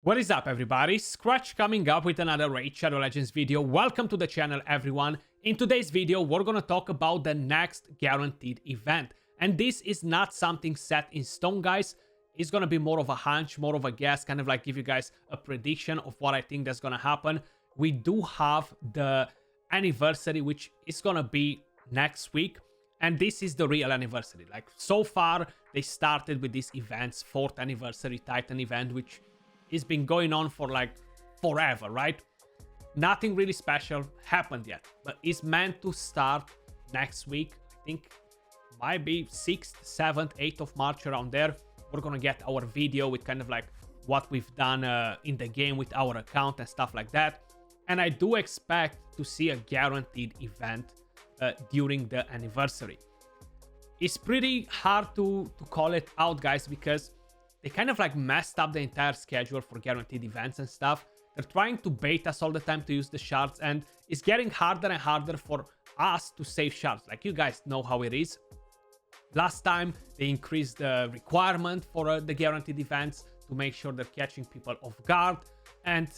What is up, everybody? Skratch coming up with another Raid Shadow Legends video. Welcome to the channel, everyone. In today's video, we're gonna talk about the next guaranteed event. And this is not something set in stone, guys. It's gonna be more of a hunch, more of a guess, kind of like give you guys a prediction of what I think that's gonna happen. We do have the anniversary, which is gonna be next week. And this is the real anniversary. Like, so far, they started with these events, 4th anniversary Titan event, which it's been going on for like forever, right? Nothing really special happened yet, but it's meant to start next week. I think might be 6th, 7th, 8th of March, around there. We're gonna get our video with kind of like what we've done in the game with our account and stuff like that. And I do expect to see a guaranteed event during the anniversary. It's pretty hard to call it out, guys, because they kind of like messed up the entire schedule for guaranteed events and stuff. They're trying to bait us all the time to use the shards, and it's getting harder and harder for us to save shards. Like, you guys know how it is. Last time, they increased the requirement for the guaranteed events to make sure they're catching people off guard. And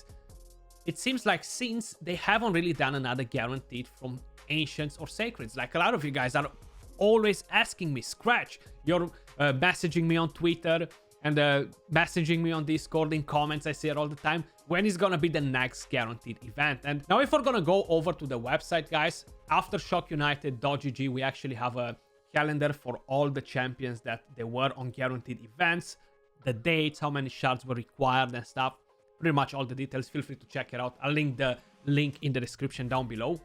it seems like since they haven't really done another guaranteed from Ancients or Sacreds. Like, a lot of you guys are always asking me, Skratch, you're messaging me on Twitter and messaging me on Discord in comments. I see it all the time. When is gonna be the next guaranteed event? And now if we're gonna go over to the website, guys, aftershockunited.gg, we actually have a calendar for all the champions that they were on guaranteed events, the dates, how many shards were required and stuff. Pretty much all the details. Feel free to check it out. I'll link the link in the description down below.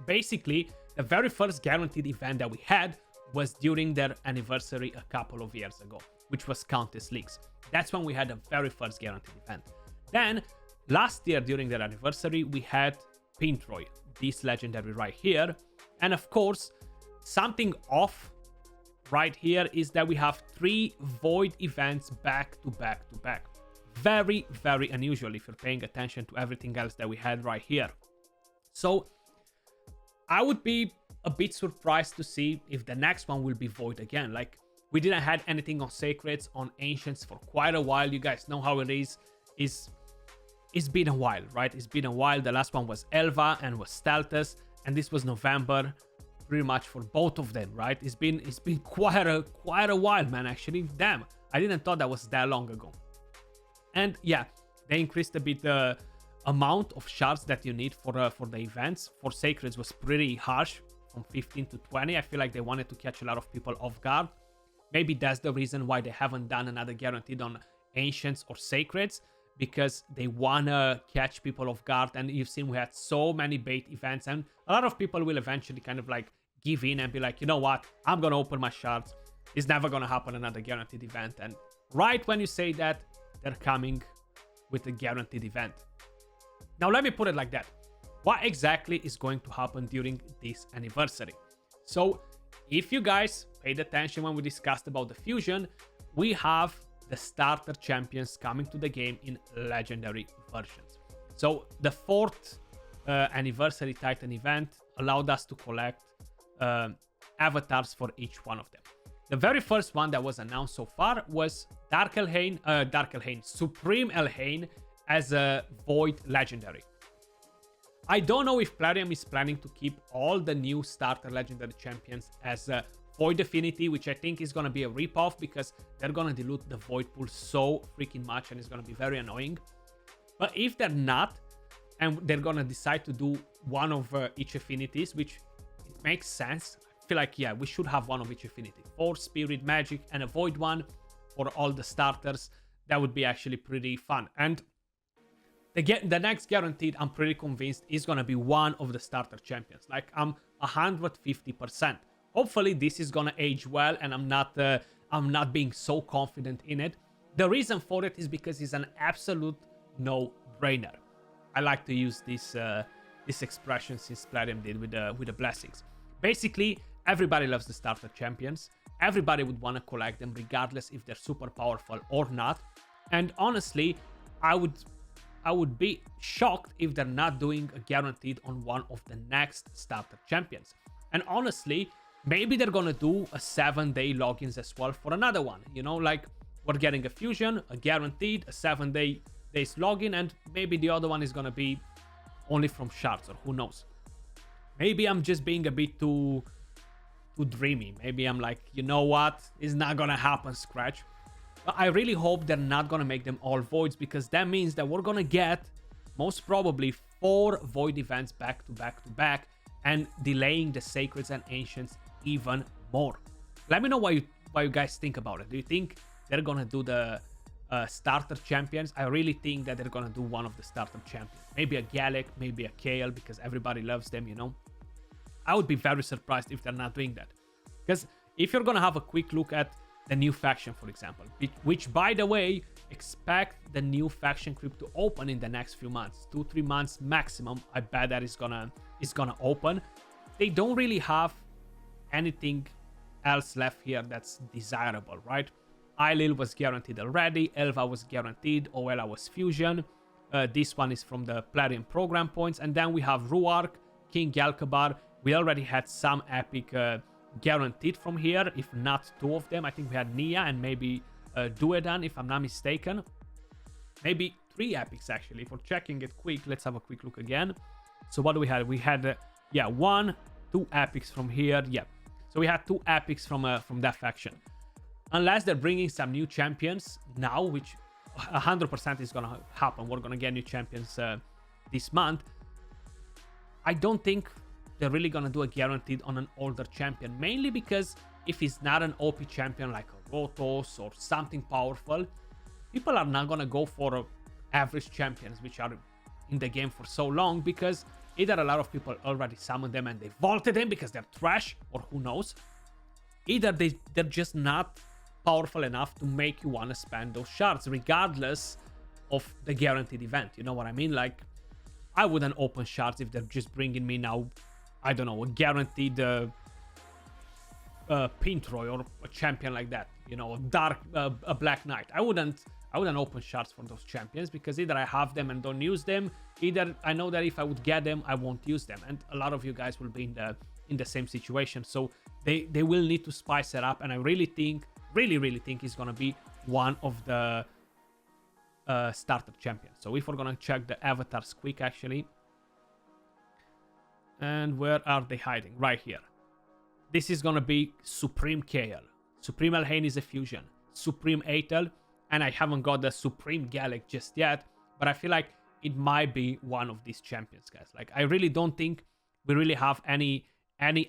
Basically, the very first guaranteed event that we had was during their anniversary a couple of years ago, which was Countess Leagues. That's when we had the very first guaranteed event. Then, last year during their anniversary, we had Pintroy, this legendary right here. And of course, something off right here is that we have 3 void events back to back to back. Very, very unusual if you're paying attention to everything else that we had right here. So, I would be a bit surprised to see if the next one will be void again. Like, we didn't have anything on Sacreds, on Ancients for quite a while. You guys know how it is. It's been a while, right? It's been a while. The last one was Elva and was Steltus, and this was November, pretty much for both of them, right? It's been quite a while, man. Actually, damn, I didn't thought that was that long ago. And yeah, they increased a bit the amount of shards that you need for the events. For Sacreds was pretty harsh, from 15 to 20. I feel like they wanted to catch a lot of people off guard. Maybe that's the reason why they haven't done another guaranteed on Ancients or Sacreds, because they wanna catch people off guard. And you've seen we had so many bait events, and a lot of people will eventually kind of like give in and be like, you know what, I'm gonna open my shards. It's never gonna happen another guaranteed event. And right when you say that, they're coming with a guaranteed event. Now let me put it like that. What exactly is going to happen during this anniversary? So if you guys paid attention when we discussed about the fusion, we have the starter champions coming to the game in legendary versions. So the 4th anniversary Titan event allowed us to collect avatars for each one of them. The very first one that was announced so far was Supreme Elhain as a Void Legendary. I don't know if Plarium is planning to keep all the new starter legendary champions as a Void Affinity, which I think is going to be a ripoff because they're going to dilute the Void pool so freaking much and it's going to be very annoying. But if they're not, and they're going to decide to do one of each affinities, which it makes sense. I feel like, yeah, we should have one of each affinity. Force, Spirit, Magic, and a Void one for all the starters. That would be actually pretty fun. And the next guaranteed, I'm pretty convinced, is going to be one of the starter champions. Like, I'm 150%. Hopefully, this is going to age well, and I'm not being so confident in it. The reason for it is because it's an absolute no-brainer. I like to use this expression since Plarium did with the blessings. Basically, everybody loves the starter champions. Everybody would want to collect them, regardless if they're super powerful or not. And honestly, I would be shocked if they're not doing a guaranteed on one of the next starter champions. And honestly, maybe they're gonna do a 7-day logins as well for another one. You know, like, we're getting a fusion, a guaranteed, a 7-day days login, and maybe the other one is gonna be only from shards, or who knows. Maybe I'm just being a bit too dreamy. Maybe I'm like, you know what, it's not gonna happen, Skratch. But I really hope they're not gonna make them all voids, because that means that we're gonna get most probably 4 void events back to back to back, and delaying the sacreds and ancients even more. Let me know what you guys think about it. Do you think they're gonna do the starter champions? I really think that they're gonna do one of the starter champions. Maybe a Gallic, maybe a Kale, because everybody loves them, you know. I would be very surprised if they're not doing that. Because if you're gonna have a quick look at the new faction, for example, which, by the way, expect the new faction crypt to open in the next few months, 2-3 months maximum. I bet that is gonna open. They don't really have anything else left here that's desirable, right? Eilil was guaranteed already, Elva was guaranteed, Oela was fusion. This one is from the Plarium program points, and then we have Ruark, King Galkabar. We already had some epic guaranteed from here, if not 2 of them. I think we had Nia and maybe Duedan, if I'm not mistaken. Maybe 3 epics, actually. If we're checking it quick, let's have a quick look again. So what do we have? We had, 1, 2 epics from here. Yeah. So we had 2 epics from that faction. Unless they're bringing some new champions now, which 100% is going to happen. We're going to get new champions this month. I don't think they're really going to do a guaranteed on an older champion. Mainly because if he's not an OP champion like a Rotos or something powerful, people are not going to go for average champions which are in the game for so long, because either a lot of people already summoned them and they vaulted them because they're trash, or who knows. Either they're just not powerful enough to make you want to spend those shards regardless of the guaranteed event. You know what I mean? Like, I wouldn't open shards if they're just bringing me now, I don't know, a guaranteed Pintroy or a champion like that, you know, a Black Knight. I wouldn't open shards for those champions, because either I have them and don't use them, either I know that if I would get them I won't use them, and a lot of you guys will be in the same situation. So they will need to spice it up, and I really think it's gonna be one of the starter champions. So if we're gonna check the avatars quick, actually, and where are they hiding? Right here. This is gonna be Supreme Kale, Supreme Elhain is a fusion, Supreme Aetel, and I haven't got the Supreme Gallic just yet, but I feel like it might be one of these champions, guys. Like, I really don't think we really have any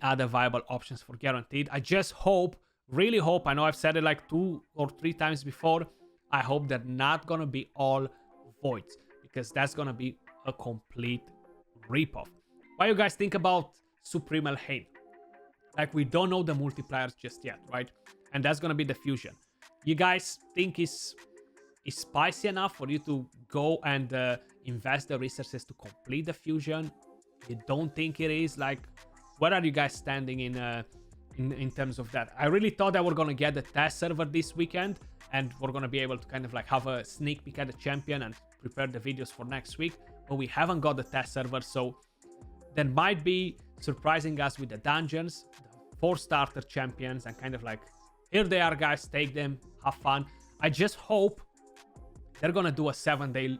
other viable options for guaranteed. I just hope, really hope, I know I've said it like 2 or 3 times before, I hope they're not gonna be all voids, because that's gonna be a complete ripoff. What do you guys think about Supreme Elhain? Like, we don't know the multipliers just yet, right? And that's gonna be the fusion. You guys think is spicy enough for you to go and invest the resources to complete the fusion? You don't think it is? Like, where are you guys standing in terms of that? I really thought that we're gonna get the test server this weekend, and we're gonna be able to kind of like have a sneak peek at the champion and prepare the videos for next week, but we haven't got the test server, so that might be surprising us with the dungeons, the 4 starter champions, and kind of like, here they are, guys, take them, have fun. I just hope they're gonna do a 7-day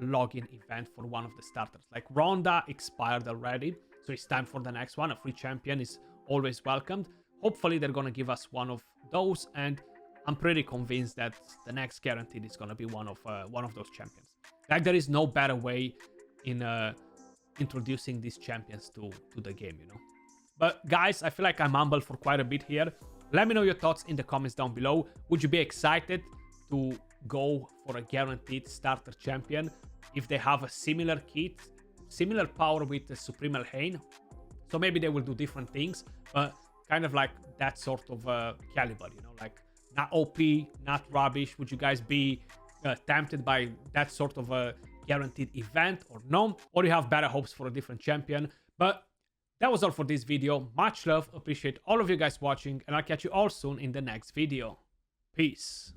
login event for one of the starters. Like, Ronda expired already, so it's time for the next one. A free champion is always welcomed. Hopefully they're gonna give us one of those, and I'm pretty convinced that the next guaranteed is gonna be one of those champions. Like, there is no better way in introducing these champions to the game, you know. But guys, I feel like I'm humble for quite a bit here. Let me know your thoughts in the comments down below. Would you be excited to go for a guaranteed starter champion if they have a similar kit, similar power with the Supreme Elhain? So maybe they will do different things, but kind of like that sort of caliber, you know, like not OP, not rubbish. Would you guys be tempted by that sort of a guaranteed event or no? Or you have better hopes for a different champion? But that was all for this video. Much love, appreciate all of you guys watching, and I'll catch you all soon in the next video. Peace.